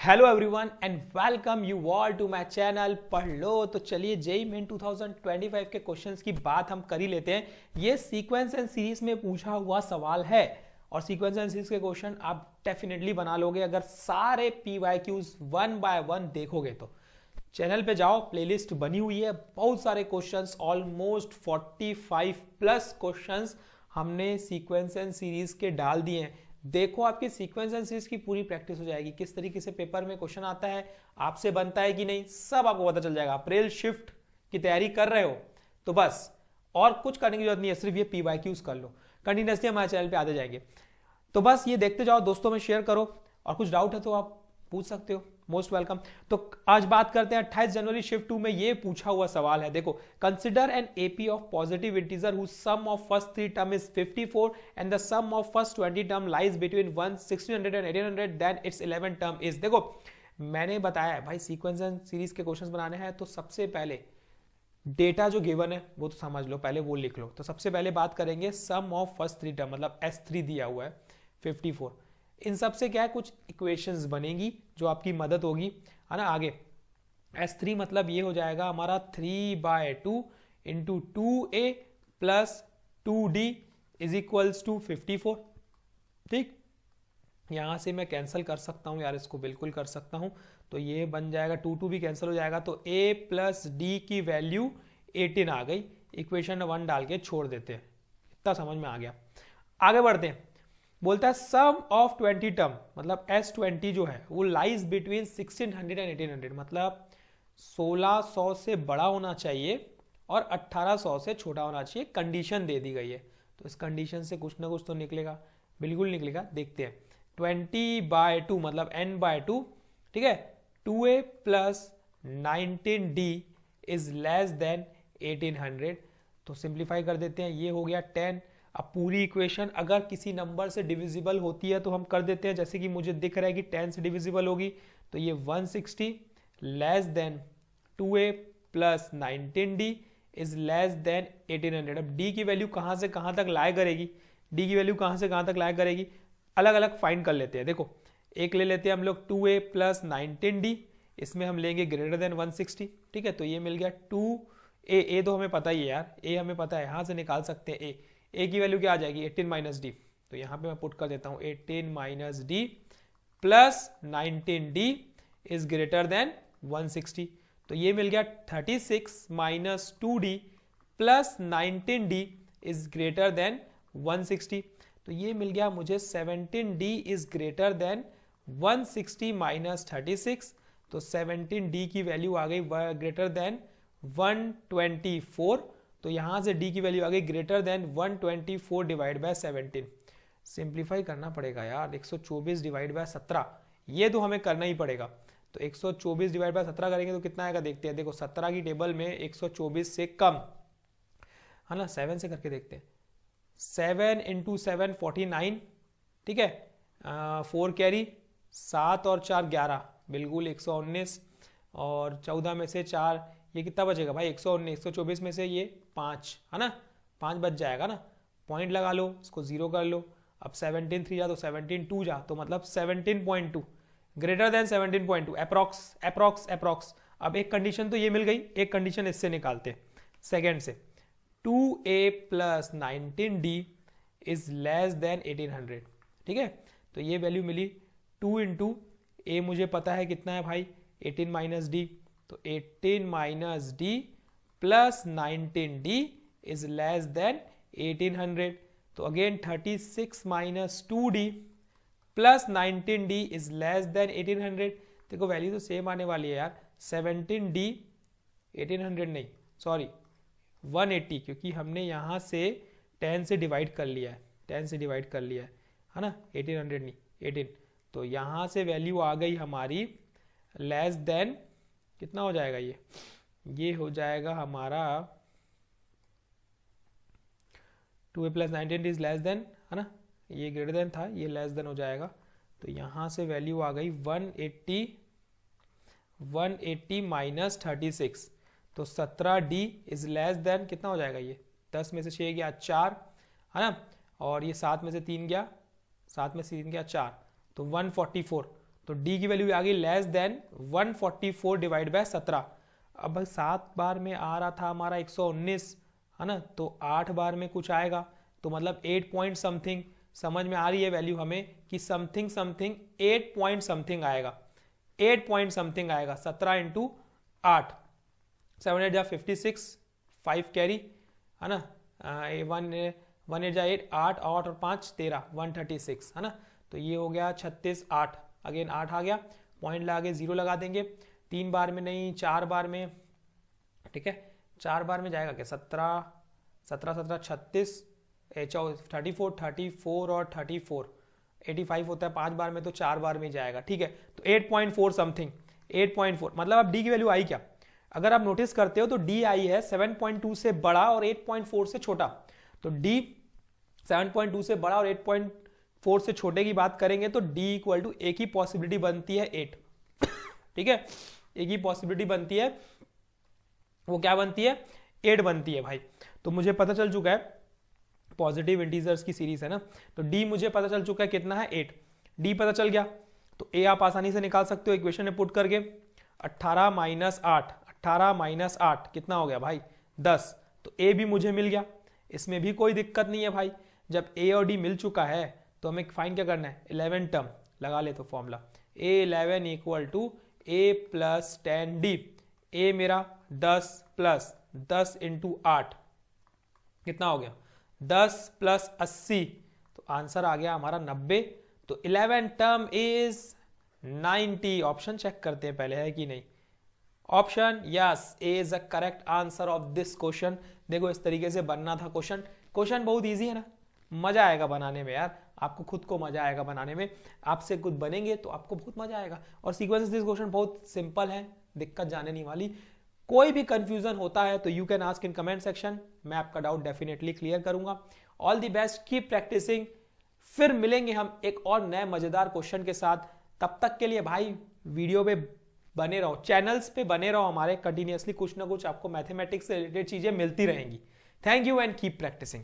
Hello everyone and welcome you all to my channel पढ़ लो। तो चलिए जेईई मेन 2025 के क्वेश्चंस की बात हम कर ही लेते हैं। ये सीक्वेंस एंड सीरीज में पूछा हुआ सवाल है और सीक्वेंस एंड सीरीज के क्वेश्चन आप डेफिनेटली बना लोगे अगर सारे पीवाईक्यूज वन बाय वन देखोगे तो। चैनल पे जाओ, प्लेलिस्ट बनी हुई है, बहुत सारे क्वेश्चंस, ऑलमोस्ट 45 प्लस क्वेश्चंस हमने सीक्वेंस एंड सीरीज के डाल दिए हैं। देखो आपकी सीक्वेंस एंड सीरीज की पूरी प्रैक्टिस हो जाएगी, किस तरीके से पेपर में क्वेश्चन आता है, आपसे बनता है कि नहीं, सब आपको पता चल जाएगा। अप्रैल शिफ्ट की तैयारी कर रहे हो तो बस और कुछ करने की जरूरत नहीं है, सिर्फ ये पीवाईक्यूज कर लो। कंटिन्यूसली हमारे चैनल पे आते जाएंगे, तो बस ये देखते जाओ, दोस्तों में शेयर करो और कुछ डाउट है तो आप पूछ सकते हो, मोस्ट वेलकम। तो आज बात करते हैं 28 जनवरी शिफ्ट 2 में ये पूछा हुआ सवाल है। देखो, consider an AP of positive integer whose sum of first 3 term is 54 and the sum of first 20 term lies between 1600 and 1800 then its 11 term is. देखो मैंने बताया भाई सीक्वेंस एंड सीरीज के क्वेश्चंस बनाने हैं तो सबसे पहले डेटा जो गिवन है वो तो समझ लो, पहले वो लिख लो। तो सबसे पहले बात करेंगे सम ऑफ फर्स्ट 3 टर्म, मतलब S3 दिया हुआ है 54। इन सब से क्या है, कुछ इक्वेशंस बनेगी जो आपकी मदद होगी, है ना। आगे S3 मतलब ये हो जाएगा हमारा 3/2 into 2a plus 2d is equals to 54। ठीक, यहां से मैं कैंसिल कर सकता हूं यार, इसको बिल्कुल कर सकता हूं। तो ये बन जाएगा 2 भी कैंसिल हो जाएगा, तो a प्लस डी की वैल्यू 18 आ गई। इक्वेशन 1 डाल के छोड़ देते हैं, इतना समझ में आ गया। आगे बढ़ते हैं, बोलता है सम ऑफ 20 टर्म, मतलब S20 जो है वो लाइज बिटवीन 1600 एंड 1800, मतलब 1600 से बड़ा होना चाहिए और 1800 से छोटा होना चाहिए। कंडीशन दे दी गई है, तो इस कंडीशन से कुछ ना कुछ तो निकलेगा, बिल्कुल निकलेगा। देखते हैं, 20/2 मतलब n/2, ठीक है। 2a plus 19d is less than 1800, तो सिंप्लीफाई कर देते हैं, ये हो गया 10। अब पूरी इक्वेशन अगर किसी नंबर से डिविजिबल होती है तो हम कर देते हैं, जैसे कि मुझे दिख रहा है कि 10 से डिविजिबल होगी, तो ये 160 less than 2a plus 19d is less than 1800। अब d की वैल्यू कहां से कहां तक लाया करेगी, d की वैल्यू कहां से कहां तक लाया करेगी, अलग अलग फाइंड कर लेते हैं। देखो एक ले लेते हैं हम लोग 2a प्लस 19d, इसमें हम लेंगे ग्रेटर देन 160, ठीक है। तो ये मिल गया 2a, तो हमें पता ही है यार, a हमें पता है, यहां से निकाल सकते हैं a की वैल्यू क्या आ जाएगी 18 माइनस डी, तो यहां पे मैं पुट कर देता हूं 18 minus D plus 19d is greater than 160, तो ये मिल गया 36 minus 2d plus 19d is greater than 160, तो ये मिल गया मुझे 17d is greater than 160 minus 36, तो 17d की वैल्यू आ गई ग्रेटर देन 124, तो यहां से d की वैल्यू आ गई greater than 124 divide by 17। Simplify करना पड़ेगा यार, 124 डिवाइड बाय 17, ये तो हमें करना ही पड़ेगा। तो 124 डिवाइड बाय 17 करेंगे तो कितना आएगा देखते हैं। देखो 17 की टेबल में 124 से कम है ना, 7 से करके देखते हैं। 7 इंटू 7 49, ठीक है। 4 कैरी, 7 और 4 11, बिल्कुल 119, और 14 में से 4, ये कितना बचेगा भाई 119, 124 में से ये 5 है ना, 5 बच जाएगा ना, पॉइंट लगा लो, इसको 0 कर लो। अब 17 3 जा तो 17 2 जा, तो मतलब 17.2 greater than 17.2, approx approx approx. अब एक कंडीशन तो ये मिल गई, एक कंडीशन इससे निकालते सेकेंड से, 2a plus 19d is less than 1800, ठीक है। तो ये वैल्यू मिली 2 इंटू ए, मुझे पता है कितना है भाई 18 माइनस डी, तो 18 minus D plus 19d is less than 1800, तो again 36 minus 2d plus 19d is less than 1800। देखो वैल्यू तो सेम आने वाली है यार, 17d 1800 नहीं सॉरी 180, क्योंकि हमने यहां से 10 से डिवाइड कर लिया है, 10 से डिवाइड कर लिया है ना, 1800 नहीं 18, तो यहां से वैल्यू आ गई हमारी लेस देन, कितना हो जाएगा ये हो जाएगा हमारा 2a plus 19 is less than, है ना, ये ग्रेटर देन था, ये लेस देन हो जाएगा। तो यहां से वैल्यू आ गई 180 माइनस 36, तो 17d इज लेस देन, कितना हो जाएगा ये 10 में से 6 गया 4, है ना, और ये 7 में से 3 गया 4, तो 144, तो डी की वैल्यू आ गई लेस देन 144 डिवाइड बाय 17। अब 7 बार में आ रहा था हमारा 119 है ना, तो 8 बार में कुछ आएगा, तो मतलब 8 पॉइंट समथिंग। समझ में आ रही है वैल्यू हमें कि समथिंग समथिंग 8 पॉइंट समथिंग आएगा, 8 पॉइंट समथिंग आएगा। 17 इंटू 8, 7 8 जा 56, 5 कैरी है ना, 1 8 जा 8, 8 और 5 13, 136 है ना। तो ये हो गया 36, 8 अगेन 8 आ गया, पॉइंट लगा के 0 लगा देंगे। 3 बार में नहीं, 4 बार में, ठीक है 4 बार में जाएगा क्या, 17 17 17 36, 34 और 34 85 होता है 5 बार में, तो 4 बार में जाएगा, ठीक है। तो 8.4 समथिंग, 8.4 मतलब अब डी की वैल्यू आई क्या, अगर आप नोटिस करते हो तो डी आई है 7.2 से बड़ा और 8.4 से छोटा। तो डी 7.2 से बड़ा और 8.4 से छोटे की बात करेंगे तो डी इक्वल टू एक ही पॉसिबिलिटी बनती है 8, ठीक है, एक ही पॉसिबिलिटी बनती है, वो क्या बनती है, 8 बनती है भाई। तो मुझे पता चल चुका है पॉजिटिव इंटीजर्स की सीरीज है ना, तो डी मुझे पता चल चुका है कितना है 8, डी पता चल गया। तो ए आप आसानी से निकाल सकते हो इक्वेशन में पुट करके, 18 माइनस 8, 18 माइनस 8 कितना हो गया भाई 10। तो ए भी मुझे मिल गया, इसमें भी कोई दिक्कत नहीं है भाई। जब ए और डी मिल चुका है तो हमें फाइंड क्या करना है, 11 टर्म लगा ले, तो formula A11 equal to A plus 10 D. ए मेरा 10 प्लस 10 इंटू 8 कितना हो गया 10 प्लस 80, तो आंसर आ गया हमारा 90। तो 11 टर्म इज 90। ऑप्शन चेक करते हैं पहले है कि नहीं। Option yes, A is a correct answer of this question. देखो इस तरीके से बनना था क्वेश्चन, क्वेश्चन बहुत इजी है ना, मजा आएगा बनाने में यार, आपको खुद को मजा आएगा बनाने में, आपसे खुद बनेंगे तो आपको बहुत मजा आएगा। और सीक्वेंस दिस क्वेश्चन बहुत सिंपल है, दिक्कत जाने नहीं वाली। कोई भी कंफ्यूजन होता है तो you can ask in comment section, मैं आपका डाउट डेफिनेटली क्लियर करूंगा। All the best, keep practising, फिर मिलेंगे हम एक और नए मजेदार क्वेश्चन के साथ। तब तक के लिए भाई वीडियो पे बने रहो, चैनल्स पे बने रहो हमारे, कंटिन्यूअसली कुछ ना कुछ आपको मैथमेटिक्स से रिलेटेड चीजें मिलती रहेंगी। Thank you and keep practising.